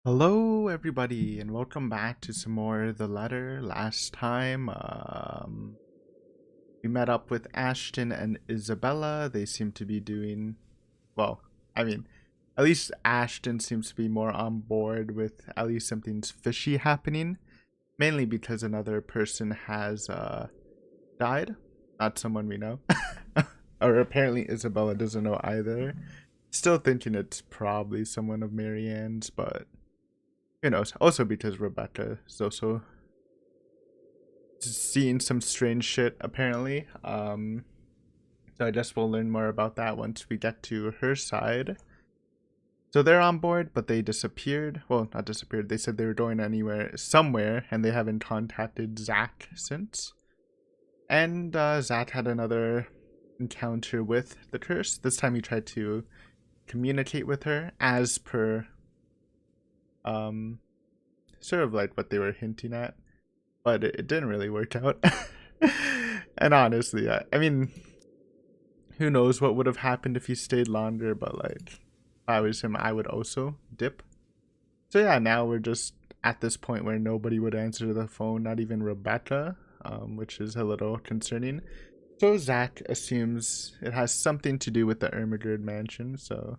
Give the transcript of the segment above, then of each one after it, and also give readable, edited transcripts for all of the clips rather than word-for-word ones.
Hello, everybody, and welcome back to some more The Letter. Last time, we met up with Ashton and Isabella. They seem to be doing well. I mean, at least Ashton seems to be more on board with at least something's fishy happening, mainly because another person has died, not someone we know, or apparently Isabella doesn't know either. Still thinking it's probably someone of Marianne's, but who knows? Also because Rebecca is also seeing some strange shit apparently. So I guess we'll learn more about that once we get to her side. So they're on board, but they disappeared. Well, not disappeared. They said they were going anywhere, somewhere, and they haven't contacted Zach since. And Zach had another encounter with the curse. This time he tried to communicate with her as per sort of like what they were hinting at, but it didn't really work out. And honestly, I mean, who knows what would have happened if he stayed longer, but like, if I was him, I would also dip. So yeah, now we're just at this point where nobody would answer the phone, not even Rebecca, which is a little concerning. So Zach assumes it has something to do with the Ermagerd mansion, so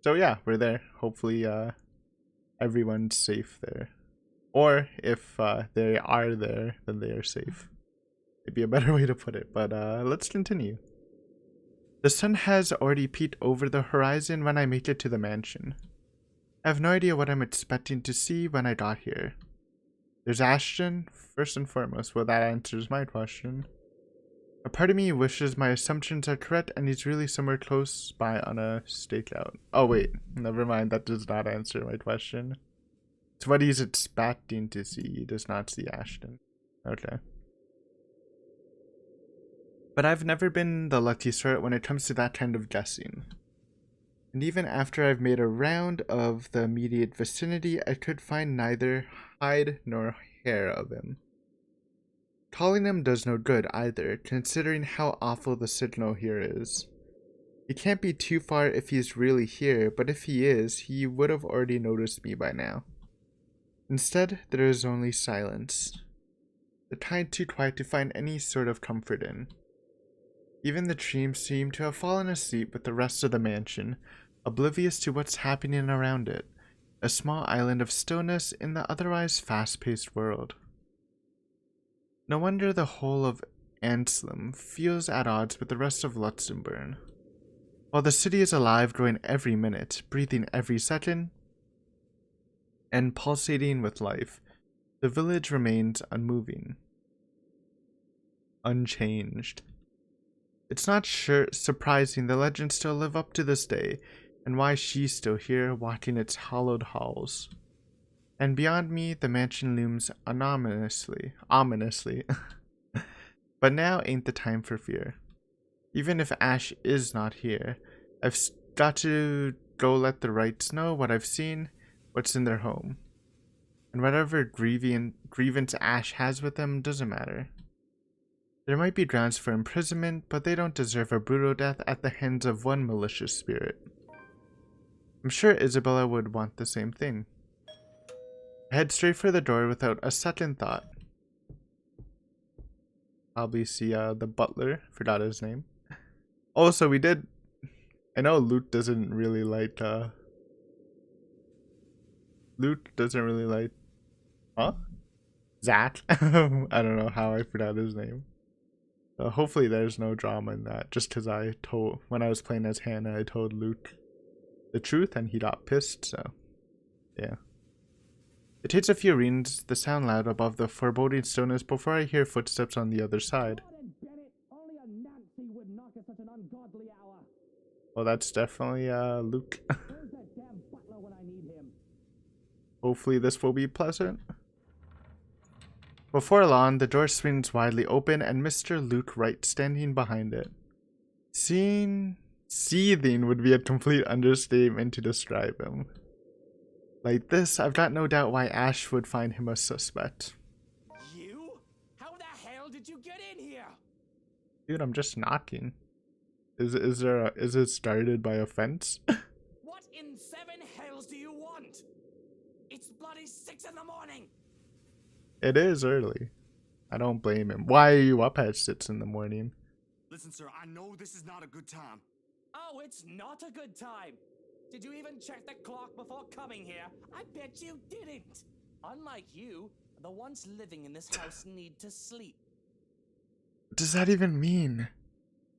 yeah, we're there. Hopefully everyone's safe there. Or if they are there, then they are safe. Maybe a better way to put it, but let's continue. The sun has already peeked over the horizon when I make it to the mansion. I have no idea what I'm expecting to see when I got here. There's Ashton, first and foremost. Well, that answers my question. A part of me wishes my assumptions are correct and he's really somewhere close by on a stakeout. Oh wait, never mind, that does not answer my question. It's what he's expecting to see. He does not see Ashton. Okay. But I've never been the lucky sort when it comes to that kind of guessing. And even after I've made a round of the immediate vicinity, I could find neither hide nor hair of him. Calling him does no good either, considering how awful the signal here is. He can't be too far if he's really here, but if he is, he would have already noticed me by now. Instead, there is only silence. The kind too quiet to find any sort of comfort in. Even the trees seem to have fallen asleep with the rest of the mansion, oblivious to what's happening around it, a small island of stillness in the otherwise fast-paced world. No wonder the whole of Anselm feels at odds with the rest of Luxembourg. While the city is alive, growing every minute, breathing every second, and pulsating with life, the village remains unmoving, unchanged. It's not surprising the legends still live up to this day, and why she's still here, walking its hollowed halls. And beyond me, the mansion looms ominously. But now ain't the time for fear. Even if Ash is not here, I've got to go let the Wrights know what I've seen, what's in their home. And whatever grievance Ash has with them doesn't matter. There might be grounds for imprisonment, but they don't deserve a brutal death at the hands of one malicious spirit. I'm sure Isabella would want the same thing. I head straight for the door without a second thought. Probably see the butler, forgot his name. Also, I know Luke doesn't really like, huh? Zach? I don't know how I forgot his name. Hopefully there's no drama in that, just because when I was playing as Hannah, I told Luke the truth and he got pissed, so yeah. It takes a few rings, the sound loud above the foreboding stillness before I hear footsteps on the other side. Well, that's definitely Luke. Hopefully this will be pleasant. Before long, the door swings widely open and Mr. Luke Wright standing behind it. Seething would be a complete understatement to describe him. Like this, I've got no doubt why Ash would find him a suspect. You? How the hell did you get in here? Dude, I'm just knocking. Is it started by a fence? What in 7 hells do you want? It's bloody 6 in the morning. It is early. I don't blame him. Why are you up at 6 in the morning? Listen, sir, I know this is not a good time. Oh, it's not a good time. Did you even check the clock before coming here? I bet you didn't. Unlike you, the ones living in this house need to sleep. What does that even mean?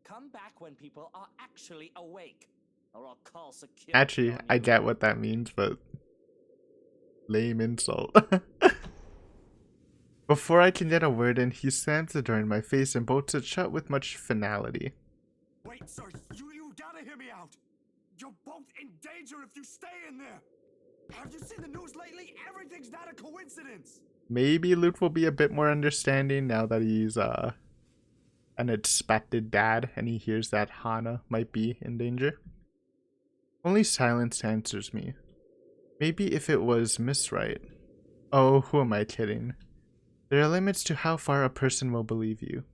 Come back when people are actually awake, or I'll call security. Actually, on I you. get what that means, but lame insult. Before I can get a word in, he slams the door in my face and bolts it shut with much finality. Wait, sir, you gotta hear me out. You're both in danger if you stay in there. Have you seen the news lately? Everything's not a coincidence. Maybe Luke will be a bit more understanding now that he's an expected dad and he hears that Hana might be in danger. Only silence answers me. Maybe if it was Miss Wright. Oh, who am I kidding? There are limits to how far a person will believe you.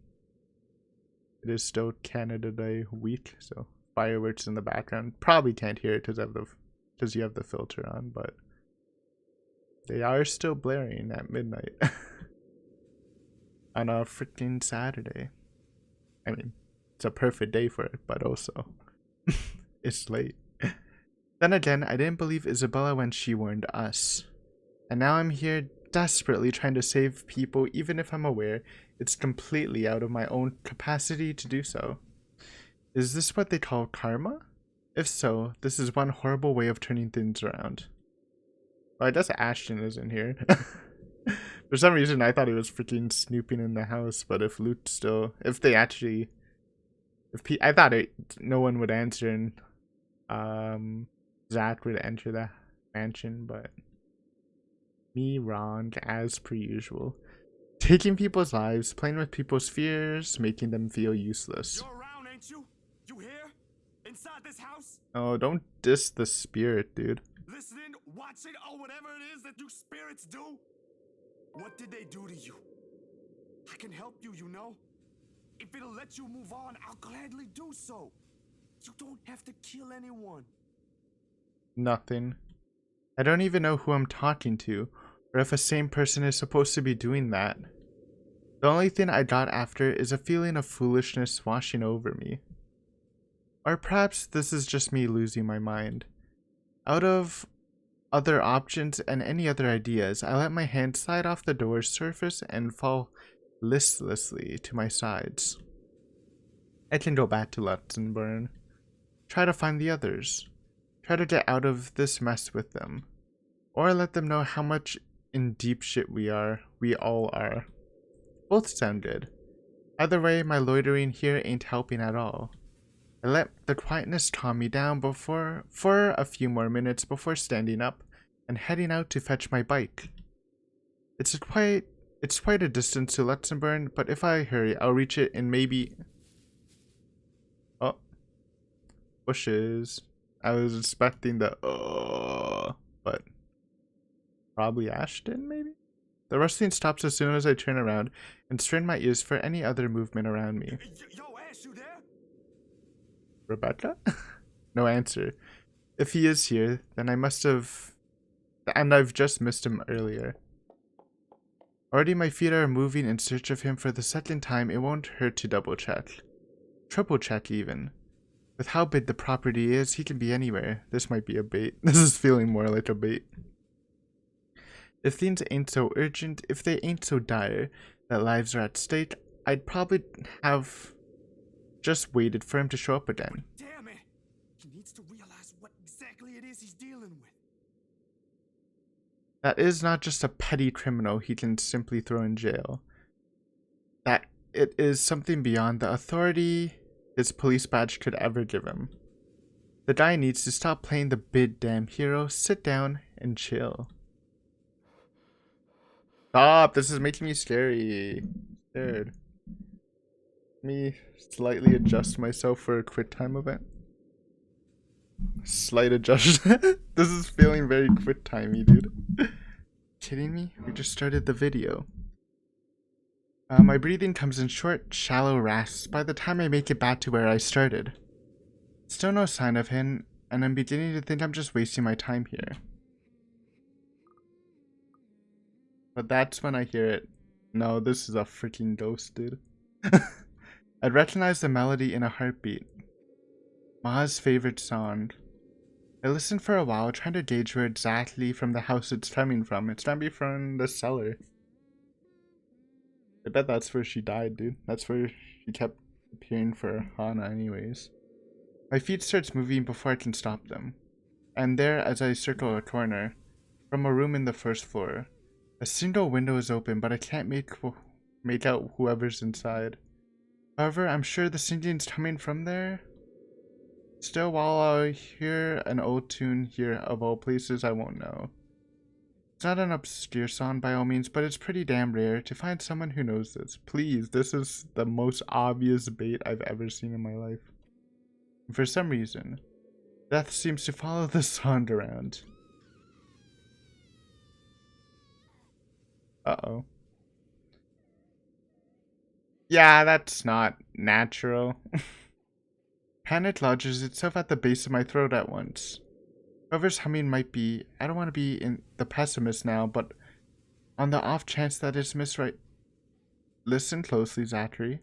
It is still Canada Day week, so fireworks in the background. Probably can't hear it because you have the filter on, but they are still blaring at midnight on a freaking Saturday. I mean, it's a perfect day for it, but also it's late. Then again, I didn't believe Isabella when she warned us. And now I'm here desperately trying to save people, even if I'm aware it's completely out of my own capacity to do so. Is this what they call karma? If so, this is one horrible way of turning things around. Well, I guess Ashton is in here. For some reason, I thought he was freaking snooping in the house, but if Luke still... I thought no one would answer and Zach would enter the mansion, but... Me wrong, as per usual. Taking people's lives, playing with people's fears, making them feel useless. You're around, ain't you? You here? Inside this house? Oh, don't diss the spirit, dude. Listening, watching, or whatever it is that you spirits do? What did they do to you? I can help you, you know? If it'll let you move on, I'll gladly do so. You don't have to kill anyone. Nothing. I don't even know who I'm talking to, or if a sane person is supposed to be doing that. The only thing I got after is a feeling of foolishness washing over me. Or perhaps this is just me losing my mind. Out of other options and any other ideas, I let my hand slide off the door's surface and fall listlessly to my sides. I can go back to Luxembourg. Try to find the others. Try to get out of this mess with them. Or let them know how much in deep shit we all are. Both sound good. Either way, my loitering here ain't helping at all. I let the quietness calm me down for a few more minutes before standing up and heading out to fetch my bike. It's quite a distance to Luxembourg, but if I hurry, I'll reach it in maybe... Oh. Bushes. I was expecting the but probably Ashton, maybe? The rustling stops as soon as I turn around and strain my ears for any other movement around me. Yo, Ash, you there? Rebecca? No answer. If he is here, then I must have... And I've just missed him earlier. Already my feet are moving in search of him for the second time. It won't hurt to double check. Triple check even. With how big the property is, he can be anywhere. This might be a bait. This is feeling more like a bait. If things ain't so urgent, if they ain't so dire, that lives are at stake, I'd probably have just waited for him to show up again. Damn it! He needs to realize what exactly it is he's dealing with. That is not just a petty criminal he can simply throw in jail. That it is something beyond the authority his police badge could ever give him. The guy needs to stop playing the big damn hero, sit down, and chill. Stop! This is making me scared. Let me slightly adjust myself for a quick time event. Slight adjust. This is feeling very quick timey, dude. Kidding me? We just started the video. My breathing comes in short, shallow rasps by the time I make it back to where I started. Still no sign of him, and I'm beginning to think I'm just wasting my time here. But that's when I hear it. No, this is a freaking ghost, dude. I'd recognize the melody in a heartbeat. Ma's favorite song. I listened for a while, trying to gauge where exactly from the house it's coming from. It's gonna be from the cellar. I bet that's where she died, dude. That's where she kept appearing for Hana anyways. My feet starts moving before I can stop them. And there, as I circle a corner, from a room in the first floor, a single window is open, but I can't make out whoever's inside. However, I'm sure the singing's coming from there. Still, while I hear an old tune here of all places, I won't know. It's not an obscure song by all means, but it's pretty damn rare to find someone who knows this. Please, this is the most obvious bait I've ever seen in my life. And for some reason, Death seems to follow the song around. Uh-oh. Yeah, that's not natural. Panic lodges itself at the base of my throat at once. Whoever's humming might be, I don't want to be in the pessimist now, but on the off chance that it's misright. Listen closely, Zachary.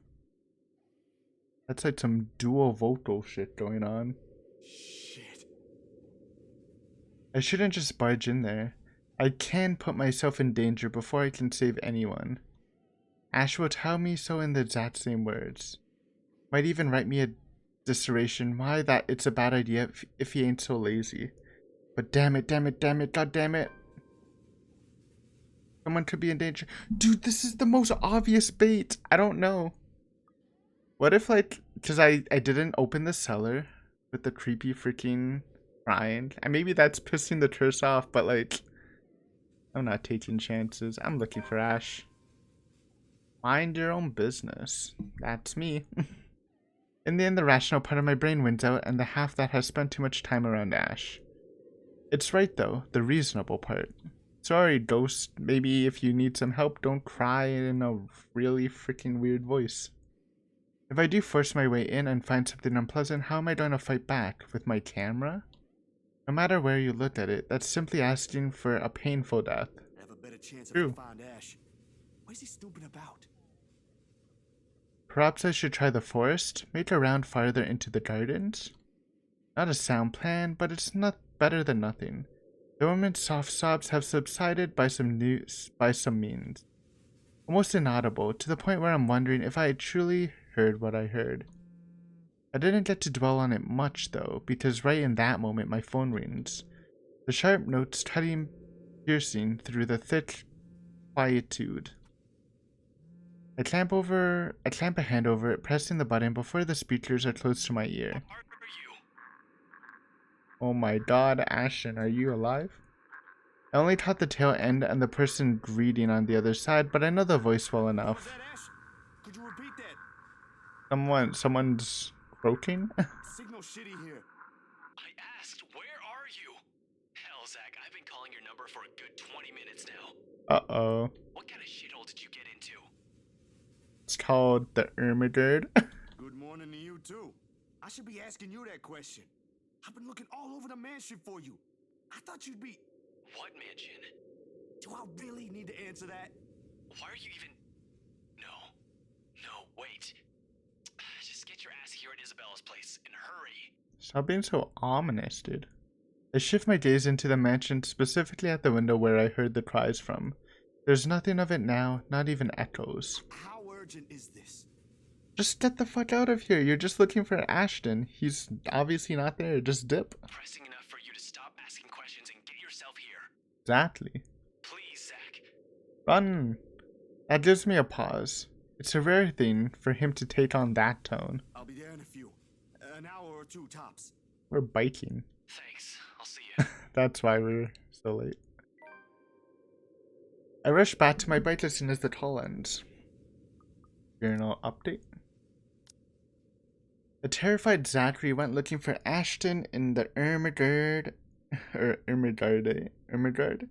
That's like some dual vocal shit going on. Shit. I shouldn't just barge in there. I can put myself in danger before I can save anyone. Ash will tell me so in the exact same words. Might even write me a dissertation why that it's a bad idea if he ain't so lazy. But damn it, god damn it. Someone could be in danger. Dude, this is the most obvious bait. I don't know. What if, like, because I didn't open the cellar with the creepy freaking crying. And maybe that's pissing the curse off, but, like, I'm not taking chances. I'm looking for Ash. Mind your own business. That's me. In the end, the rational part of my brain wins out, and the half that has spent too much time around Ash. It's right, though, the reasonable part. Sorry, ghost. Maybe if you need some help, don't cry in a really freaking weird voice. If I do force my way in and find something unpleasant, how am I going to fight back? With my camera? No matter where you look at it, that's simply asking for a painful death. Have a better chance True. if I find Ash. What is he stupid about? Perhaps I should try the forest, make a round farther into the gardens. Not a sound plan, but it's not better than nothing. The woman's soft sobs have subsided by some means. Almost inaudible, to the point where I'm wondering if I had truly heard what I heard. I didn't get to dwell on it much, though, because right in that moment my phone rings. The sharp notes cutting, piercing through the thick quietude. I clamp a hand over it, pressing the button before the speakers are close to my ear. Oh my god, Ashton, are you alive? I only caught the tail end and the person greeting on the other side, but I know the voice well Was enough. that Ash? Could you repeat that? Someone's croaking? Signal shitty here. I asked, where are you? Hell, Zach, I've been calling your number for a good 20 minutes now. Uh-oh. What kind of shithole did you get into? It's called the Ermagerd. Good morning to you, too. I should be asking you that question. I've been looking all over the mansion for you. I thought you'd be... What mansion? Do I really need to answer that? Why are you even... No, wait. Just get your ass here at Isabella's place, and hurry. Stop being so ominous, dude. I shift my gaze into the mansion, specifically at the window where I heard the cries from. There's nothing of it now, not even echoes. How urgent is this? Just get the fuck out of here. You're just looking for Ashton. He's obviously not there. Just dip. Pressing enough for you to stop asking questions and get yourself here. Exactly. Please, Zach. Run. That gives me a pause. It's a rare thing for him to take on that tone. I'll be there in a few. An hour or two tops. We're biking. Thanks. I'll see you. That's why we're so late. I rush back to my bike as soon as the call ends. Journal update. The terrified Zachary went looking for Ashton in the Ermagerd. Ermagerd?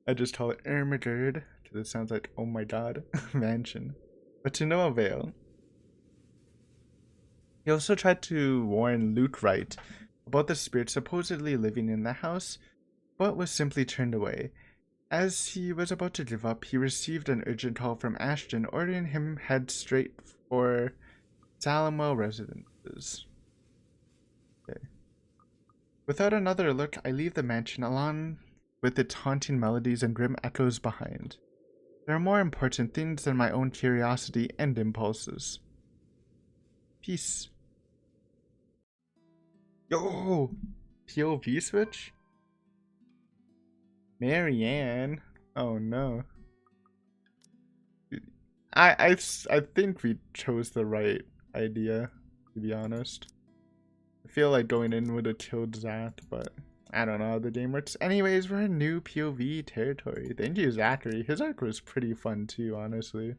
I just call it Ermagerd because it sounds like, oh my god, mansion. But to no avail. He also tried to warn Luke Wright about the spirit supposedly living in the house, but was simply turned away. As he was about to give up, he received an urgent call from Ashton ordering him head straight for Salamwell Residences. Okay. Without another look, I leave the mansion along with its haunting melodies and grim echoes behind. There are more important things than my own curiosity and impulses. Peace. Yo! POV switch? Marianne? Oh no. I think we chose the right idea, to be honest. I feel like going in would have killed Zach, but I don't know how the game works. Anyways, we're in new POV territory. Thank you, Zachary. His arc was pretty fun too, honestly.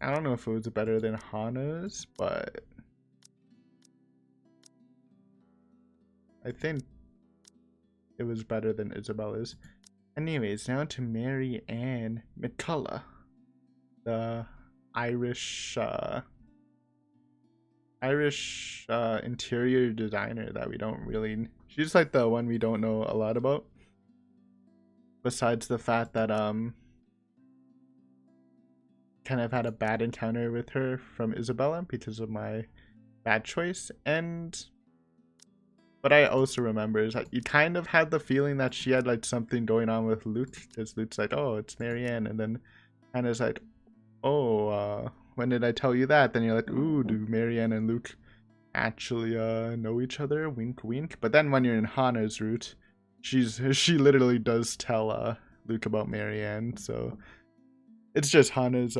I don't know if it was better than Hana's, but I think it was better than Isabella's. Anyways, now to Marianne McCullough, the Irish interior designer that we don't really. She's like the one we don't know a lot about. Besides the fact that kind of had a bad encounter with her from Isabella because of my bad choice, and what I also remember is that you kind of had the feeling that she had like something going on with Luke, because Luke's like, oh, it's Marianne, and then Hannah's like, oh, when did I tell you that? Then you're like, ooh, do Marianne and Luke actually know each other? Wink wink. But then when you're in Hannah's route, she literally does tell Luke about Marianne, so it's just Hannah's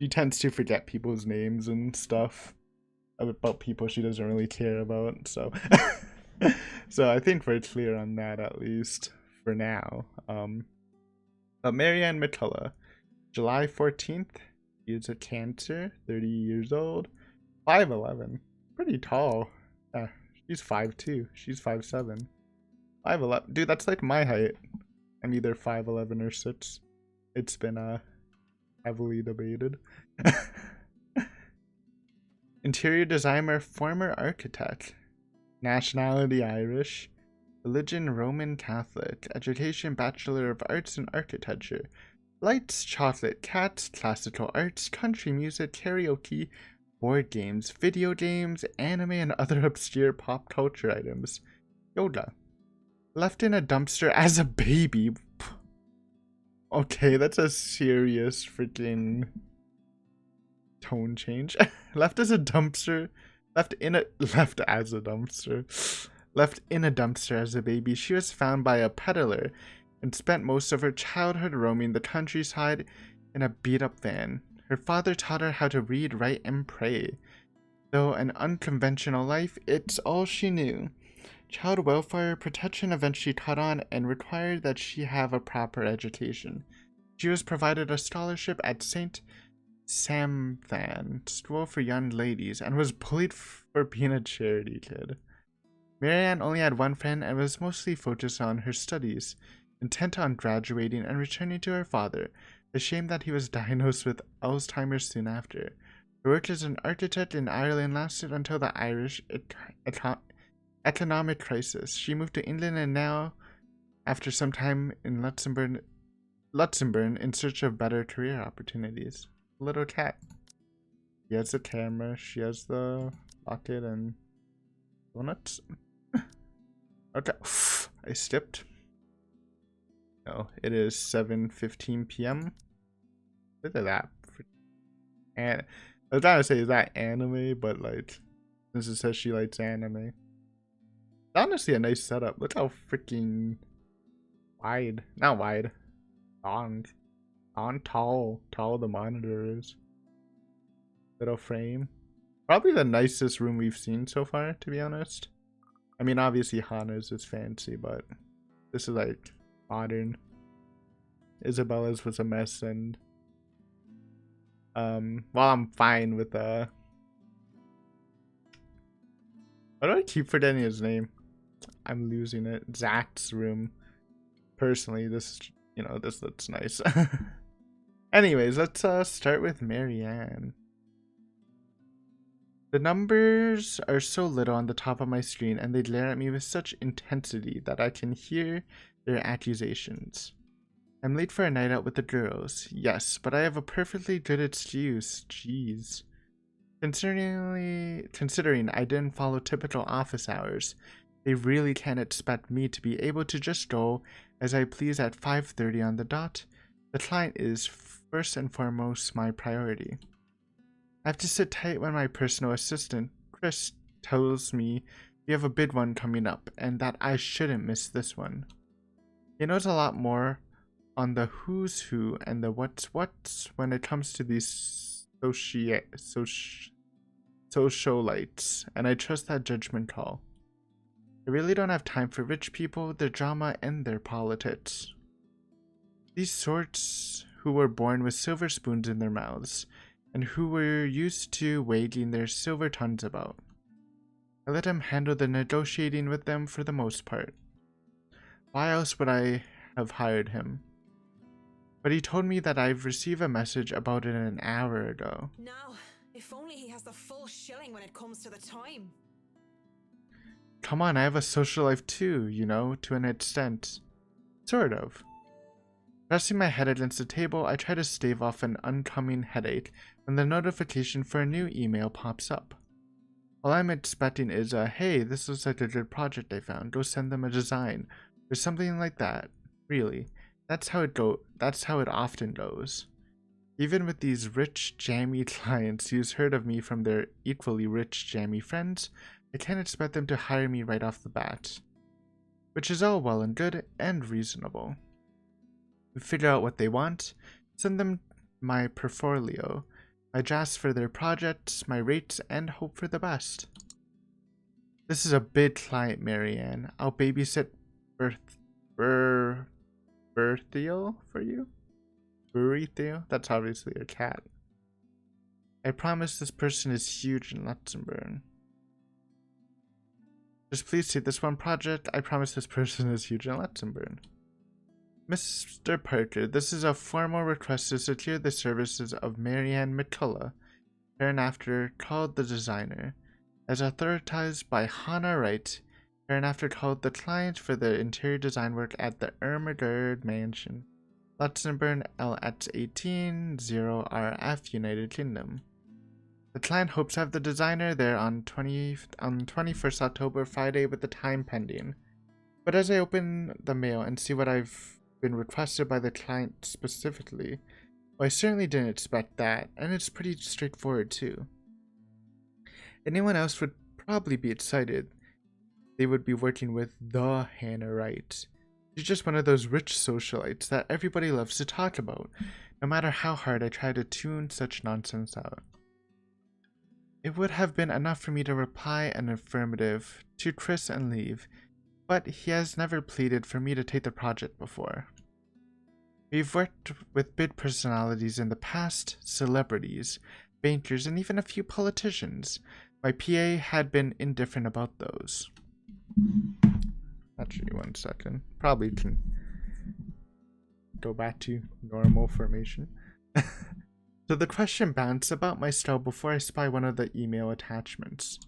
she tends to forget people's names and stuff about people she doesn't really care about, so so I think we're clear on that, at least for now. But Marianne McCullough, July 14th, she is a Cancer, 30 years old, 5'11", pretty tall. She's 5'2", she's 5'7", 5'11", dude, that's like my height. I'm either 5'11" or 6. It's been heavily debated. Interior designer, former architect. Nationality Irish. Religion Roman Catholic. Education Bachelor of Arts in Architecture. Lights, chocolate, cats, classical arts, country music, karaoke, board games, video games, anime, and other obscure pop culture items. Yoga. Left in a dumpster as a baby. Okay, that's a serious freaking tone change. Left as a dumpster. Left in a dumpster as a baby. She was found by a peddler and spent most of her childhood roaming the countryside in a beat-up van. Her father taught her how to read, write, and pray. Though an unconventional life, it's all she knew. Child welfare protection eventually caught on and required that she have a proper education. She was provided a scholarship at St. Samthan School for Young Ladies and was bullied for being a charity kid. Marianne only had one friend and was mostly focused on her studies, intent on graduating and returning to her father, ashamed that he was diagnosed with Alzheimer's soon after. Her work as an architect in Ireland lasted until the Irish economic crisis. She moved to England and now, after some time in Luxembourg in search of better career opportunities. Little cat. She has the camera, she has the bucket and donuts. Okay, I skipped. No, it is 7:15 p.m. Look at that. And I was trying to say, is that anime? But like, since it says she likes anime, honestly a nice setup. Look how freaking wide, not wide, long, tall the monitor is. Little frame. Probably the nicest room we've seen so far, to be honest. I mean, obviously Hana's is fancy, but this is like modern. Isabella's was a mess, and while I'm fine with why do I keep forgetting his name? I'm losing it. Zach's room. Personally, this looks nice. Anyways, let's start with Marianne. The numbers are so little on the top of my screen and they glare at me with such intensity that I can hear their accusations. I'm late for a night out with the girls. Yes, but I have a perfectly good excuse. Jeez. Considering I didn't follow typical office hours, they really can't expect me to be able to just go as I please at 5:30 on the dot. The client is first and foremost my priority. I have to sit tight when my personal assistant, Chris, tells me we have a big one coming up and that I shouldn't miss this one. He knows a lot more on the who's who and the what's when it comes to these socialites, and I trust that judgment call. I really don't have time for rich people, their drama, and their politics. These sorts who were born with silver spoons in their mouths, and who were used to waging their silver tongues about. I let him handle the negotiating with them for the most part. Why else would I have hired him? But he told me that I've received a message about it an hour ago. Now, if only he has the full shilling when it comes to the time. Come on, I have a social life too, you know, to an extent. Sort of. Resting my head against the table, I try to stave off an oncoming headache when the notification for a new email pops up. All I'm expecting is a, hey, this looks like a good project I found, go send them a design, or something like that. Really, that's how it often goes. Even with these rich, jammy clients who's heard of me from their equally rich, jammy friends, I can't expect them to hire me right off the bat. Which is all well and good and reasonable. We figure out what they want, send them my portfolio, my drafts for their projects, my rates, and hope for the best. This is a big client, Marianne. I'll babysit Berthiel for you? Berthiel? That's obviously a cat. I promise this person is huge in Luxembourg. Just please take this one project. I promise this person is huge in Luxembourg. Mr. Parker, this is a formal request to secure the services of Marianne McCullough, hereinafter called the designer, as authorized by Hannah Wright, hereinafter called the client for the interior design work at the Ermagerd Mansion, Luxembourg LX18 0RF, United Kingdom. The client hopes to have the designer there on 21st October, Friday, with the time pending. But as I open the mail and see what I've been requested by the client specifically, well, I certainly didn't expect that, and it's pretty straightforward too. Anyone else would probably be excited. They would be working with the Hannah Wright. She's just one of those rich socialites that everybody loves to talk about, no matter how hard I try to tune such nonsense out. It would have been enough for me to reply an affirmative to Chris and leave, but he has never pleaded for me to take the project before. We've worked with big personalities in the past, celebrities, bankers, and even a few politicians. My PA had been indifferent about those. Actually, 1 second. Probably can go back to normal formation. So the question bounced about my style before I spy one of the email attachments.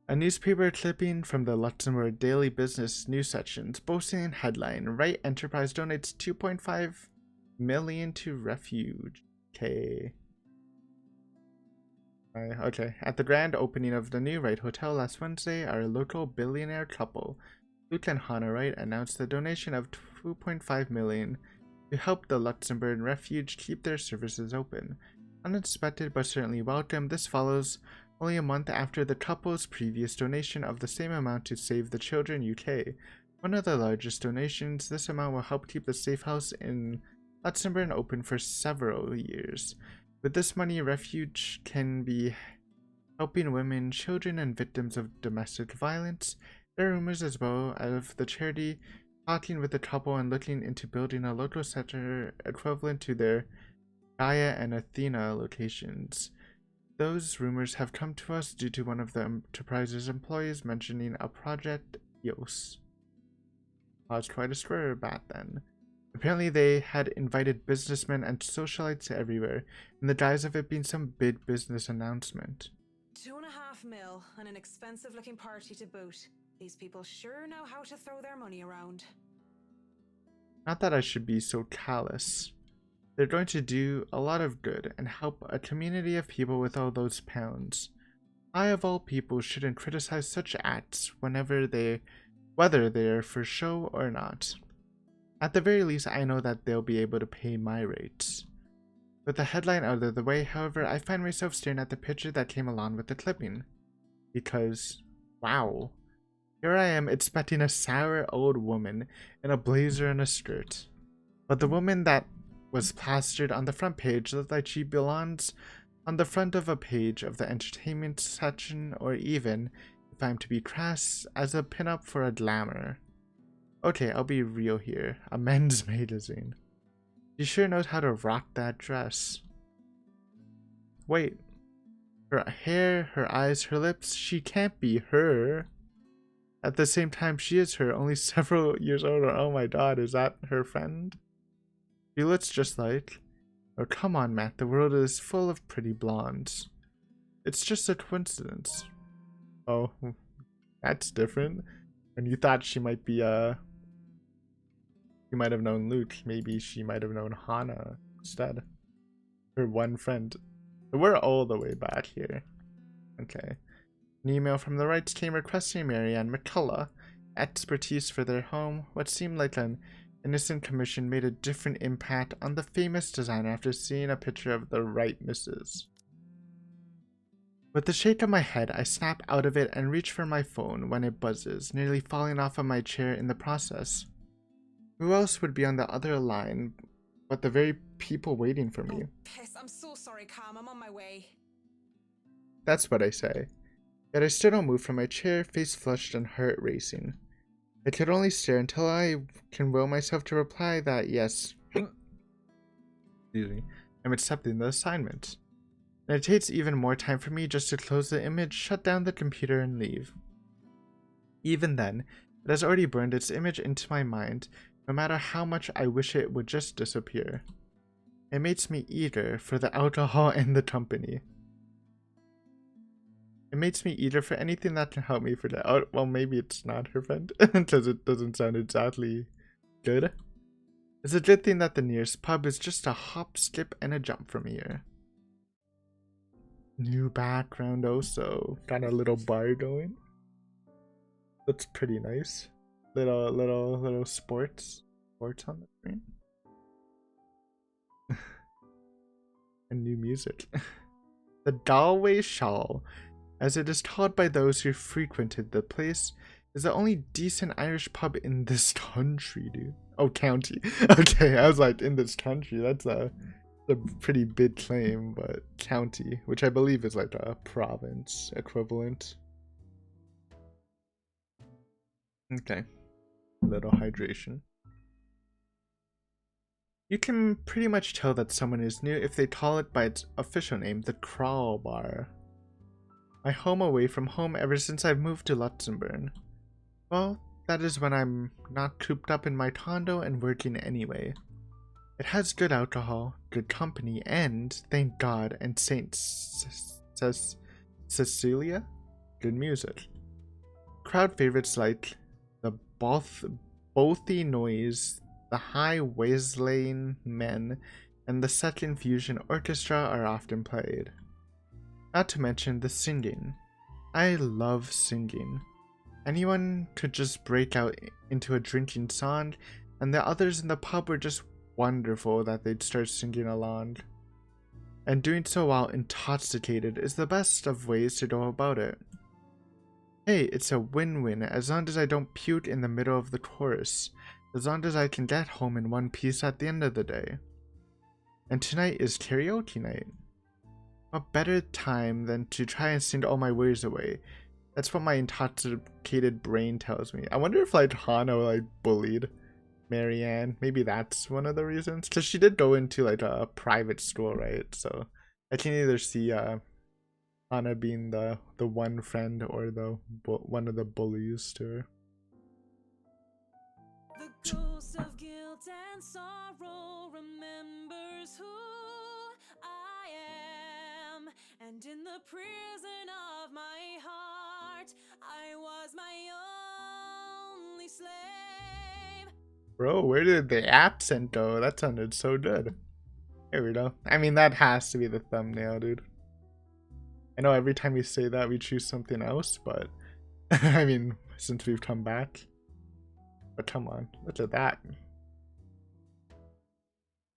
A newspaper clipping from the Luxembourg Daily Business news sections boasting in headline, Wright Enterprise donates 2.5 million to refuge. Okay. At the grand opening of the new Wright Hotel last Wednesday, our local billionaire couple, Luke and Hannah Wright, announced the donation of 2.5 million to help the Luxembourg Refuge keep their services open. Unexpected but certainly welcome, this follows only a month after the couple's previous donation of the same amount to Save the Children UK. One of the largest donations, this amount will help keep the safe house in Luxembourg open for several years. With this money, Refuge can be helping women, children, and victims of domestic violence. There are rumors as well of the charity talking with the couple and looking into building a local center equivalent to their Gaia and Athena locations. Those rumors have come to us due to one of the enterprise's employees mentioning a project EOS. I was quite a square bat then. Apparently they had invited businessmen and socialites everywhere, in the guise of it being some big business announcement. 2.5 mil and an expensive looking party to boot. These people sure know how to throw their money around. Not that I should be so callous. They're going to do a lot of good and help a community of people with all those pounds. I, of all people, shouldn't criticize such acts whether they're for show or not. At the very least, I know that they'll be able to pay my rates. With the headline out of the way, however, I find myself staring at the picture that came along with the clipping. Because, wow, here I am expecting a sour old woman in a blazer and a skirt. But the woman that was plastered on the front page looked like she belongs on the front of a page of the entertainment section, or even, if I'm to be crass, as a pinup for a glamour. Okay, I'll be real here. A men's magazine. She sure knows how to rock that dress. Wait. Her hair, her eyes, her lips, she can't be her. At the same time, she is her, only several years older. Oh my god, is that her friend? She looks just like... Oh, come on, Matt, the world is full of pretty blondes. It's just a coincidence. Oh, that's different. And you thought she might be, you might have known Luke. Maybe she might have known Hana instead. Her one friend. We're all the way back here. Okay. An email from the rights team requesting Marianne McCullough expertise for their home. What seemed like an innocent commission made a different impact on the famous designer after seeing a picture of the right missus. With the shake of my head, I snap out of it and reach for my phone when it buzzes, nearly falling off of my chair in the process. Who else would be on the other line but the very people waiting for me? Oh, piss. I'm so sorry, Cam. I'm on my way. That's what I say. Yet I still don't move from my chair, face flushed and heart racing. I could only stare until I can will myself to reply that yes, excuse me, I'm accepting the assignment. And it takes even more time for me just to close the image, shut down the computer, and leave. Even then, it has already burned its image into my mind, no matter how much I wish it would just disappear. It makes me eager for the alcohol and the company. It makes me eager for anything that can help me forget. Oh, well, maybe it's not her friend, because it doesn't sound exactly good. It's a good thing that the nearest pub is just a hop, skip, and a jump from here. New background also. Got a little bar going. Looks pretty nice. Little sports on the screen. And new music. The Galway Shawl, as it is called by those who frequented the place, is the only decent Irish pub in this country, dude. Oh, county. Okay, I was like, in this country, that's a pretty big claim, but county, which I believe is like a province equivalent. Okay. Little hydration. You can pretty much tell that someone is new if they call it by its official name, the Crawl Bar. My home away from home ever since I've moved to Luxembourg. Well, that is when I'm not cooped up in my condo and working anyway. It has good alcohol, good company, and, thank God, and Saint Cecilia, good music. Crowd favorites like the Bothy Noise, the High Wesleyan Men, and the Second Fusion Orchestra are often played. Not to mention the singing. I love singing. Anyone could just break out into a drinking song, and the others in the pub were just wonderful that they'd start singing along. And doing so while intoxicated is the best of ways to go about it. Hey, it's a win-win as long as I don't puke in the middle of the chorus, as long as I can get home in one piece at the end of the day. And tonight is karaoke night. What better time than to try and sing all my worries away? That's what my intoxicated brain tells me. I wonder if like Hana like bullied Marianne. Maybe that's one of the reasons. Because she did go into like a private school, right? So I can either see Hana being the one friend or one of the bullies to her. The ghost of guilt guilt and sorrow remembers who I am. And in the prison of my heart, I was my only slave. Bro, where did the accent go? That sounded so good. Here we go. I mean, that has to be the thumbnail, dude. I know every time we say that, we choose something else, but I mean, since we've come back. But come on, look at that.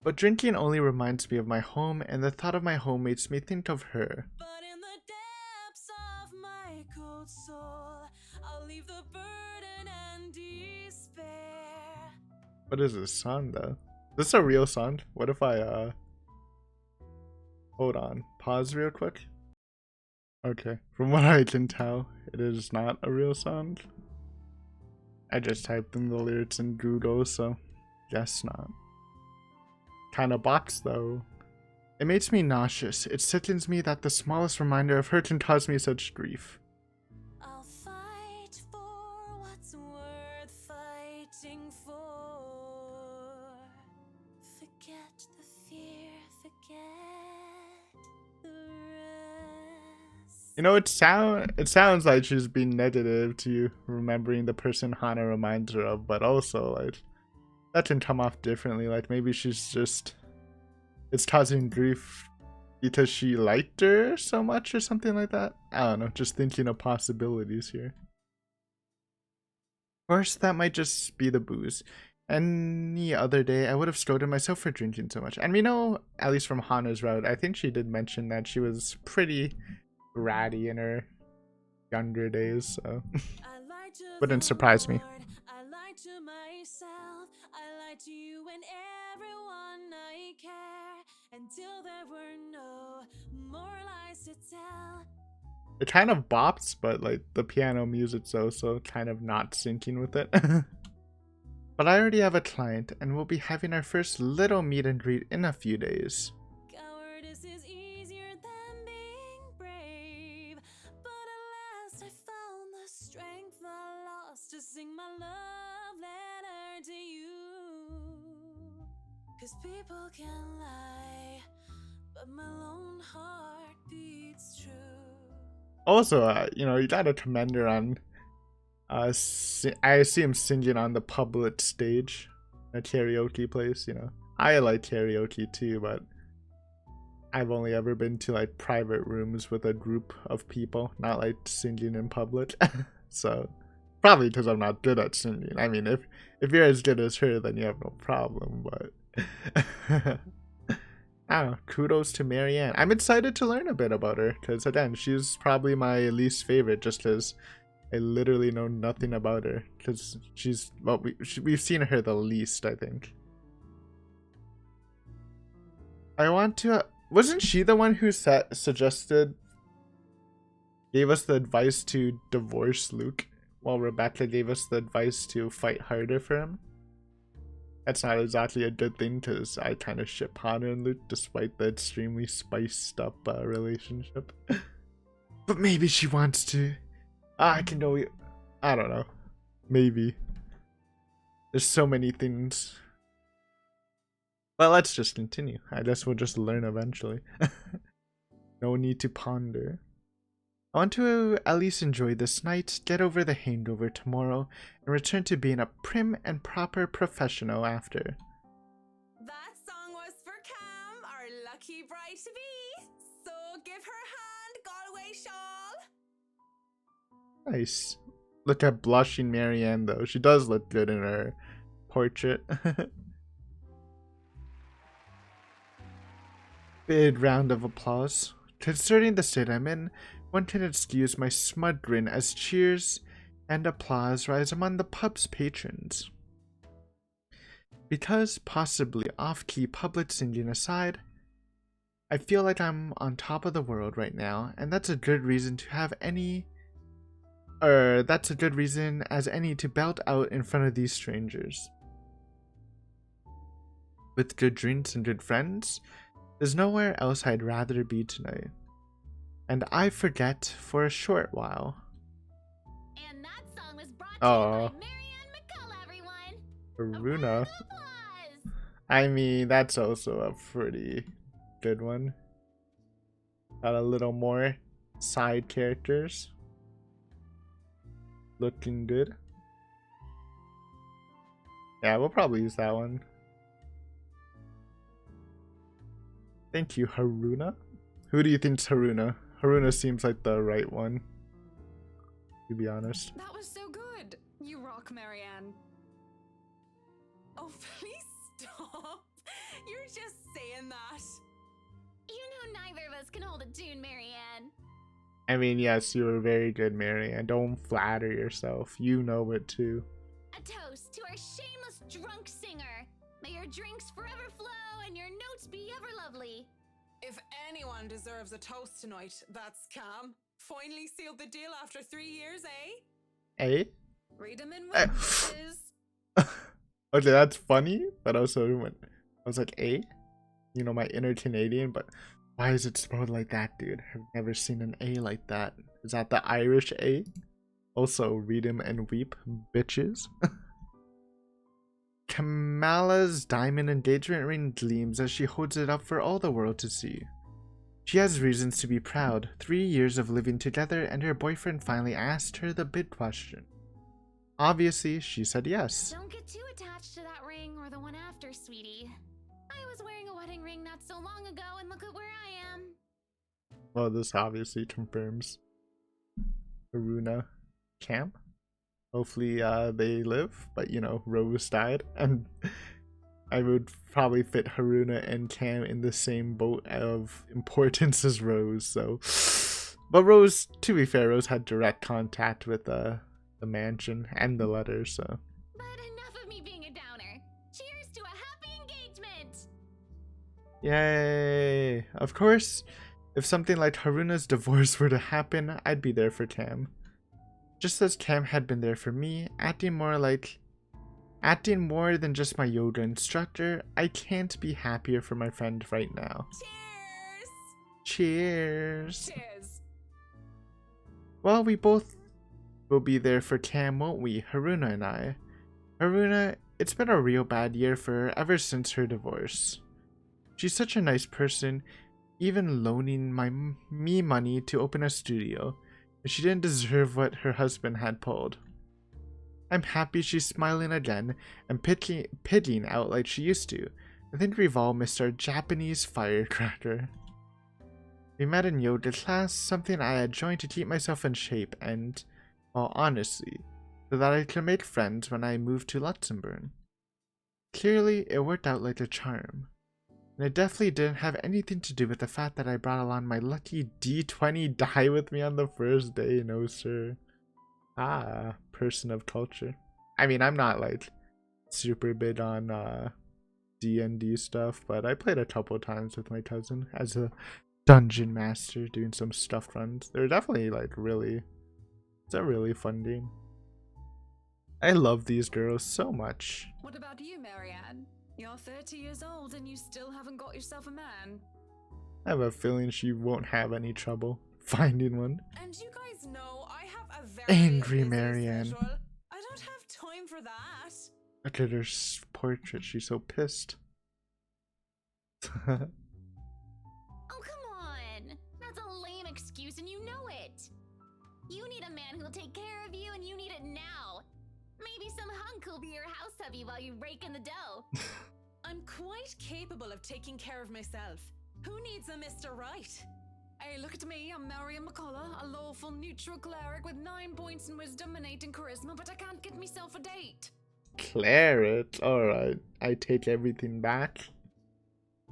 But drinking only reminds me of my home, and the thought of my home makes me think of her. But in the depths of my cold soul, I'll leave the burden and despair. What is this song, though? Is this a real song? What if I, hold on. Pause real quick. Okay, from what I can tell, it is not a real song. I just typed in the lyrics in Google, so guess not. Kinda box though. It makes me nauseous. It sickens me that the smallest reminder of her can cause me such grief. I'll fight for what's worth fighting for. Forget the fear, forget the rest. You know, it sounds like she's being negative to you, remembering the person Hana reminds her of, but also like that can come off differently. Like maybe she's just, it's causing grief because she liked her so much or something like that. I don't know, just thinking of possibilities here. Of course, that might just be the booze. Any other day, I would have scolded myself for drinking so much. And we know, at least from Hana's route, I think she did mention that she was pretty ratty in her younger days, so wouldn't surprise me. I lied to myself, I lied to you and everyone I care, until there were no more lies to tell. It kind of bops, but like the piano music's also kind of not syncing with it. But I already have a client, and we'll be having our first little meet and greet in a few days. Cowardice is easier than being brave, but at last I found the strength I lost to sing my love letter to you. 'Cause people can lie, but my lone heart beats true. Also, you know, you gotta commend her on I see him singing on the public stage, a karaoke place, you know. I like karaoke too, but I've only ever been to like private rooms with a group of people, not like singing in public. So probably because I'm not good at singing. I mean, if you're as good as her, then you have no problem, but I don't know, kudos to Marianne. I'm excited to learn a bit about her, because again, she's probably my least favorite just because I literally know nothing about her, because she's, well, we've seen her the least, I think. I want to, wasn't she the one who gave us the advice to divorce Luke, while Rebecca gave us the advice to fight harder for him? That's not exactly a good thing, because I kind of ship Hana and Luke despite the extremely spiced up relationship. But maybe she wants to. I can go. I don't know. Maybe. There's so many things. Well, let's just continue. I guess we'll just learn eventually. No need to ponder. I want to at least enjoy this night, get over the hangover tomorrow, and return to being a prim and proper professional after. That song was for Cam, our lucky bride-to-be. So give her hand, Galway shawl. Nice. Look at blushing Marianne, though. She does look good in her portrait. Big round of applause. Considering the state I'm in, one can excuse my smug grin as cheers and applause rise among the pub's patrons. Because possibly off-key public singing aside, I feel like I'm on top of the world right now, and that's a good reason to have any... that's a good reason as any to belt out in front of these strangers. With good drinks and good friends, there's nowhere else I'd rather be tonight. And I forget for a short while. And that song was brought to you by Marianne McCullough, everyone. Aruna. Applause! I mean, that's also a pretty good one. Got a little more side characters. Looking good. Yeah, we'll probably use that one. Thank you, Haruna. Who do you think's Haruna? Haruna seems like the right one, to be honest. That was so good. You rock, Marianne. Oh, please stop. You're just saying that. You know neither of us can hold a tune, Marianne. I mean, yes, you were very good, Marianne. Don't flatter yourself. You know it too. A toast to our shameless drunk singer. May your drinks forever flow and your notes be ever lovely. If anyone deserves a toast tonight, that's Cam. Finally sealed the deal after 3 years, eh? Eh? Read them in witnesses. Okay, that's funny, but also when I was like, "A," you know, my inner Canadian, but why is it spelled like that, dude? I've never seen an A like that. Is that the Irish A? Also, read 'em and weep, bitches. Kamala's diamond engagement ring gleams as she holds it up for all the world to see. She has reasons to be proud. 3 years of living together, and her boyfriend finally asked her the big question. Obviously, she said yes. Don't get too attached to that ring or the one after, sweetie. I was wearing a wedding ring not so long ago, and look at where I am. Well, this obviously confirms Haruna Cam. Hopefully they live, but you know, Rose died, and I would probably fit Haruna and Cam in the same boat of importance as Rose, so. But Rose, to be fair, Rose had direct contact with the mansion and the letters, so. But enough of me being a downer. Cheers to a happy engagement! Yay! Of course, if something like Haruna's divorce were to happen, I'd be there for Cam. Just as Cam had been there for me, acting more than just my yoga instructor, I can't be happier for my friend right now. Cheers! Cheers! Cheers! Well, we both will be there for Cam, won't we? Haruna and I. Haruna, it's been a real bad year for her ever since her divorce. She's such a nice person, even loaning me money to open a studio. She didn't deserve what her husband had pulled. I'm happy she's smiling again and piddling out like she used to. I think we've all missed our Japanese firecracker. We met in yoga class, something I had joined to keep myself in shape and, well, honestly, so that I could make friends when I moved to Luxembourg. Clearly, it worked out like a charm. And it definitely didn't have anything to do with the fact that I brought along my lucky D20 die with me on the first day, no sir. Ah, person of culture. I mean, I'm not like super big on D&D stuff, but I played a couple times with my cousin as a dungeon master doing some stuff runs. They're definitely like it's a really fun game. I love these girls so much. What about you, Marianne? You're 30 years old and you still haven't got yourself a man. I have a feeling she won't have any trouble finding one. And you guys know I have a very Angry busy Marianne. schedule. I don't have time for that. Look at her portrait, she's so pissed. Oh, come on! That's a lame excuse and you know it! You need a man who will take care of you and you need it now! Maybe some hunk will be your house hubby while you rake in the dough. I'm quite capable of taking care of myself. Who needs a Mr. Right? Hey, look at me, I'm Marianne McCullough, a lawful neutral cleric with 9 points in wisdom and 8 in charisma, but I can't get myself a date. Cleric, alright. I take everything back.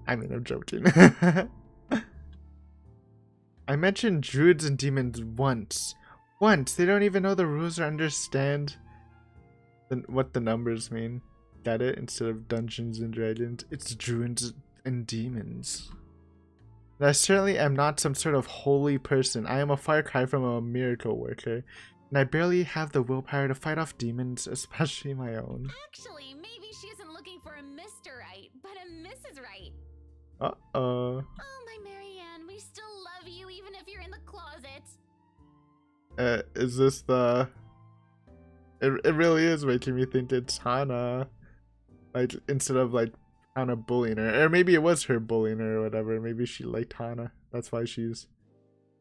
I mean, I'm joking. I mentioned druids and demons once. Once! They don't even know the rules or understand what the numbers mean. Get it? Instead of Dungeons and Dragons, it's druids and demons. And I certainly am not some sort of holy person. I am a far cry from a miracle worker, and I barely have the willpower to fight off demons, especially my own. Actually, maybe she isn't looking for a Mr. Right, but a Mrs. Right. Uh-oh. Oh, my Marianne, we still love you even if you're in the closet. Is this the... It really is making me think it's Hana. Like, instead of, like, Hana bullying her. Or maybe it was her bullying her or whatever. Maybe she liked Hana. That's why she's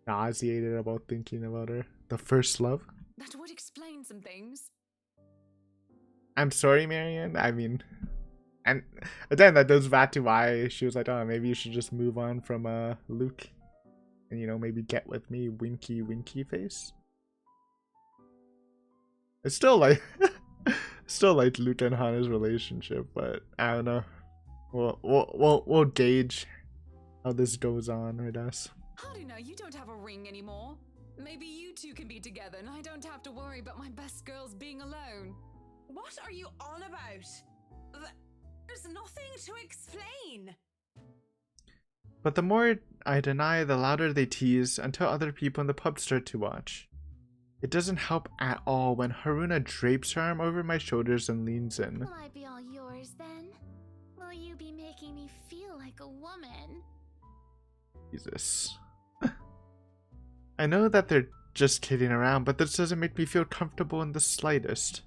nauseated about thinking about her. The first love. That would explain some things. I'm sorry, Marianne. I mean, and then that goes back to why she was like, oh, maybe you should just move on from Luke. And, you know, maybe get with me, winky, winky face. It's still like, still like Luke and Hana's relationship, but I don't know. We'll gauge how this goes on, I guess. How do you know you don't have a ring anymore? Maybe you two can be together and I don't have to worry about my best girls being alone. What are you on about? There's nothing to explain. But the more I deny, the louder they tease until other people in the pub start to watch. It doesn't help at all when Haruna drapes her arm over my shoulders and leans in. Will I be all yours then? Will you be making me feel like a woman? Jesus. I know that they're just kidding around, but this doesn't make me feel comfortable in the slightest.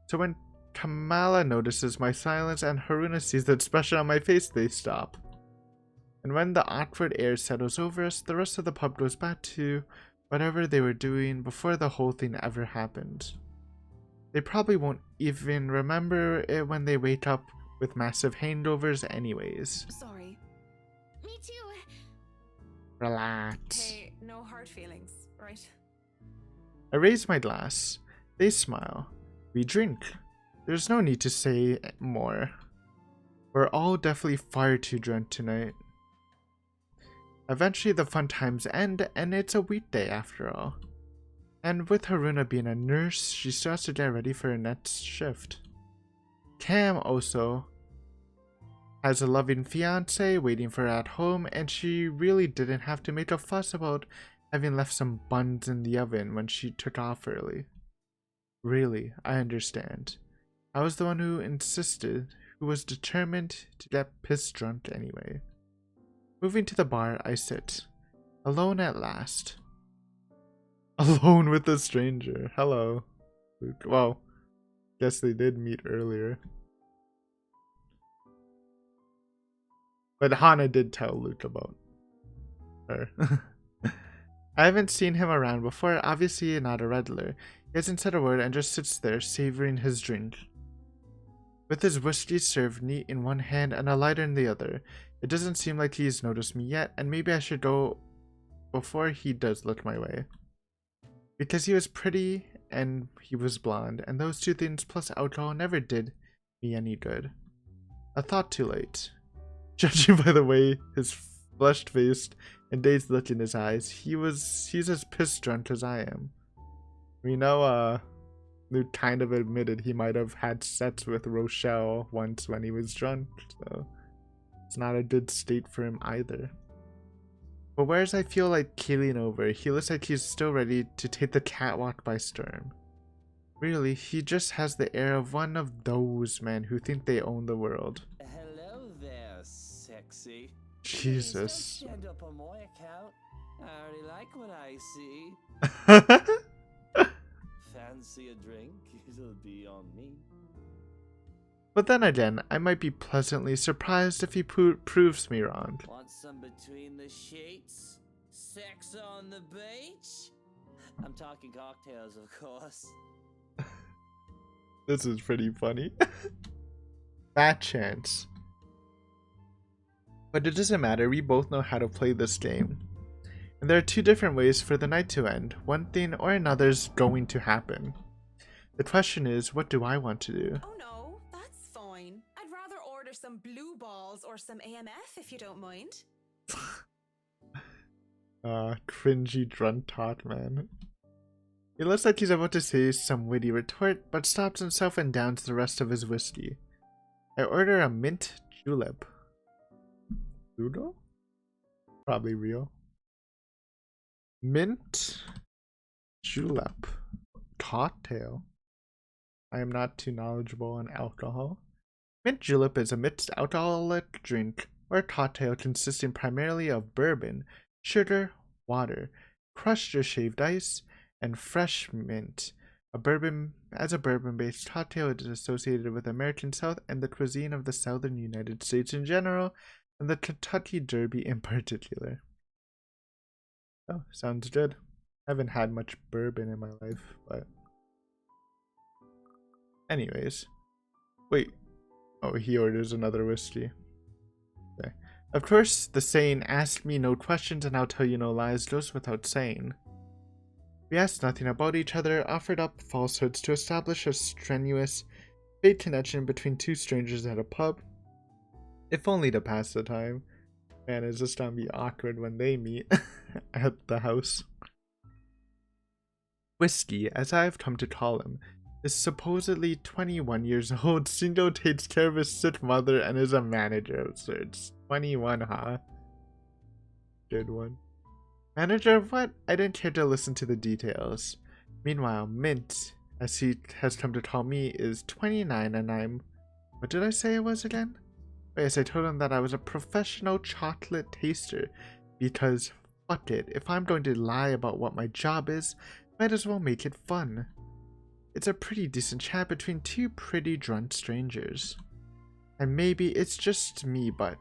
So when Kamala notices my silence and Haruna sees the expression on my face, they stop. And when the awkward air settles over us, the rest of the pub goes back to whatever they were doing before the whole thing ever happened. They probably won't even remember it when they wake up with massive hangovers anyways. Sorry. Me too. Relax. Hey, no hard feelings, right? I raise my glass. They smile. We drink. There's no need to say more. We're all definitely far too drunk tonight. Eventually the fun times end, and it's a weekday after all. And with Haruna being a nurse, she starts to get ready for her next shift. Cam also has a loving fiance waiting for her at home, and she really didn't have to make a fuss about having left some buns in the oven when she took off early. Really, I understand. I was the one who insisted, who was determined to get piss drunk anyway. Moving to the bar, I sit. Alone at last. Alone with a stranger. Hello. Luke. Well, guess they did meet earlier. But Hana did tell Luke about her. I haven't seen him around before, obviously not a regular. He hasn't said a word and just sits there, savoring his drink. With his whiskey served neat in one hand and a lighter in the other, it doesn't seem like he's noticed me yet, and maybe I should go before he does look my way. Because he was pretty and he was blonde, and those two things plus alcohol never did me any good. A thought too late. Judging by the way his flushed face and dazed look in his eyes, he's as piss drunk as I am. We know Luke kind of admitted he might have had sex with Rochelle once when he was drunk, so it's not a good state for him either. But whereas I feel like keeling over, he looks like he's still ready to take the catwalk by storm. Really, he just has the air of one of those men who think they own the world. Hello there, sexy. Jesus. Please don't stand up on my account. I already like what I see. Fancy a drink? It'll be on me. But then again, I might be pleasantly surprised if he proves me wrong. Want some between the sheets? Sex on the beach? I'm talking cocktails, of course. This is pretty funny. Bad chance. But it doesn't matter, we both know how to play this game. And there are two different ways for the night to end. One thing or another's going to happen. The question is, what do I want to do? Oh no, that's fine. I'd rather order some blue balls or some AMF if you don't mind. Cringy drunk talk, man. He looks like he's about to say some witty retort, but stops himself and downs the rest of his whiskey. I order a mint julep. Ludo? Probably real. Mint julep cocktail. I am not too knowledgeable on alcohol. Mint julep is a mixed alcoholic drink or cocktail consisting primarily of bourbon, sugar, water, crushed or shaved ice, and fresh mint, As a bourbon-based cocktail, it is associated with the American South and the cuisine of the southern United States in general, and the Kentucky Derby in particular. Oh, sounds good. I haven't had much bourbon in my life, but... Anyways. Wait. Oh, he orders another whiskey. Okay. Of course, the saying, ask me no questions and I'll tell you no lies, goes without saying. We asked nothing about each other, offered up falsehoods to establish a strenuous, fake connection between two strangers at a pub, if only to pass the time. Man, it's just gonna be awkward when they meet at the house. Whiskey, as I have come to call him, is supposedly 21 years old, single, takes care of his sick mother, and is a manager of sorts. 21, huh? Good one. Manager of what? I didn't care to listen to the details. Meanwhile, Mint, as he has come to call me, is 29 and I'm... What did I say I was again? Oh, yes, I told him that I was a professional chocolate taster, because fuck it, if I'm going to lie about what my job is, might as well make it fun. It's a pretty decent chat between two pretty drunk strangers. And maybe it's just me, but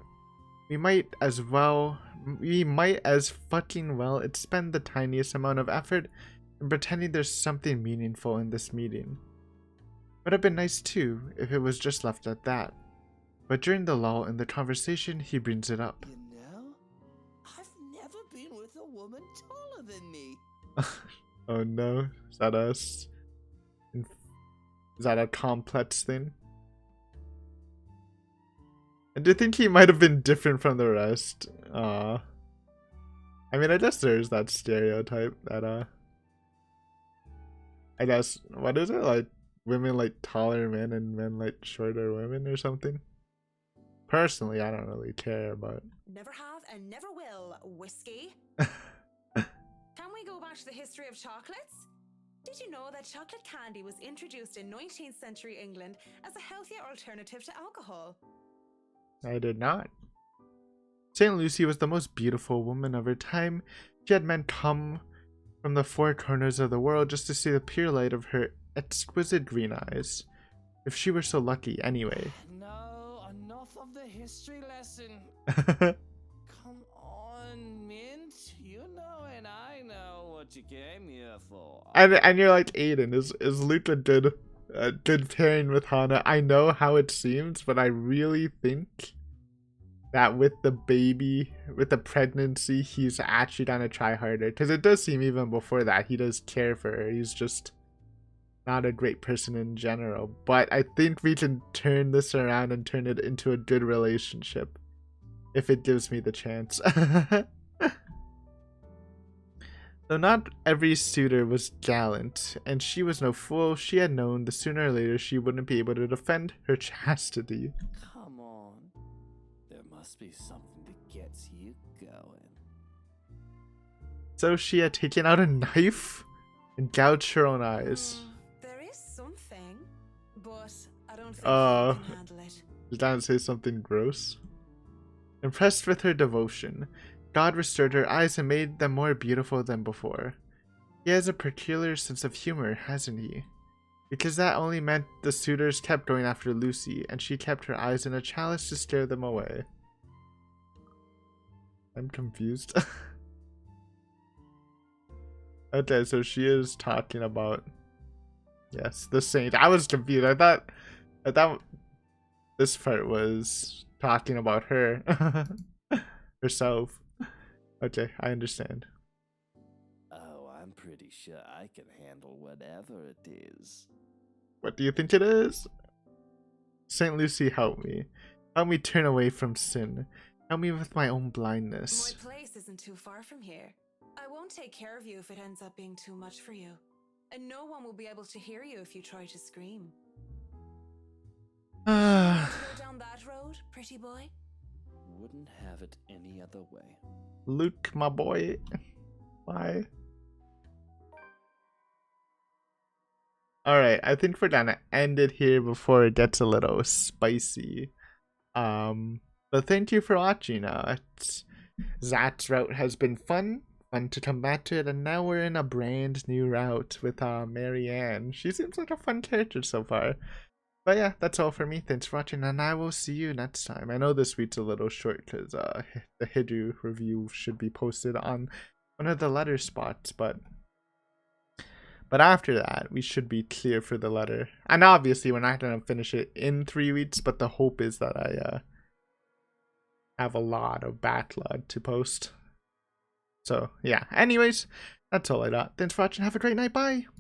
we might as fucking well expend the tiniest amount of effort in pretending there's something meaningful in this meeting. Would have been nice too, if it was just left at that. But during the lull in the conversation, he brings it up. You know, I've never been with a woman taller than me. Oh no, is that us? Is that a complex thing? And do you think he might have been different from the rest? I mean, I guess there's that stereotype that, I guess, what is it? Like, women like taller men and men like shorter women or something? Personally, I don't really care, but... Never have and never will, whiskey. Can we go back to the history of chocolates? Did you know that chocolate candy was introduced in 19th century England as a healthier alternative to alcohol? I did not. St. Lucy was the most beautiful woman of her time. She had men come from the four corners of the world just to see the pure light of her exquisite green eyes. If she were so lucky, anyway. No, enough of the history lesson. Come on, Mint. You know and I know what you came here for. And you're like, Aiden, is Luke a good pairing with Hana? I know how it seems, but I really think that with the baby, with the pregnancy, he's actually gonna try harder. Because it does seem even before that, he does care for her. He's just not a great person in general. But I think we can turn this around and turn it into a good relationship. If it gives me the chance. Though not every suitor was gallant, and she was no fool, she had known that sooner or later she wouldn't be able to defend her chastity. Come on. There must be something that gets you going. So she had taken out a knife and gouged her own eyes. There is something, but I don't think Uh, you can handle it. Did that say something gross? Impressed with her devotion, God restored her eyes and made them more beautiful than before. He has a peculiar sense of humor, hasn't he? Because that only meant the suitors kept going after Lucy, and she kept her eyes in a chalice to scare them away. I'm confused. Okay, so she is talking about... Yes, the saint. I was confused. I thought this part was talking about her. Herself. Okay, I understand. Oh, I'm pretty sure I can handle whatever it is. What do you think it is? St. Lucy, help me. Help me turn away from sin. Help me with my own blindness. My place isn't too far from here. I won't take care of you if it ends up being too much for you. And no one will be able to hear you if you try to scream. Want to go down that road, pretty boy? Wouldn't have it any other way. Luke, my boy. Why? Alright, I think we're gonna end it here before it gets a little spicy. But thank you for watching. Zat's route has been fun fun to come back to it, and now we're in a brand new route with Marianne. She seems like a fun character so far. But yeah, that's all for me. Thanks for watching, and I will see you next time. I know this week's a little short because the Hidru review should be posted on one of the letter spots, but after that, we should be clear for the letter. And obviously, we're not going to finish it in 3 weeks, but the hope is that I have a lot of backlog to post. So yeah, anyways, that's all I got. Thanks for watching. Have a great night. Bye.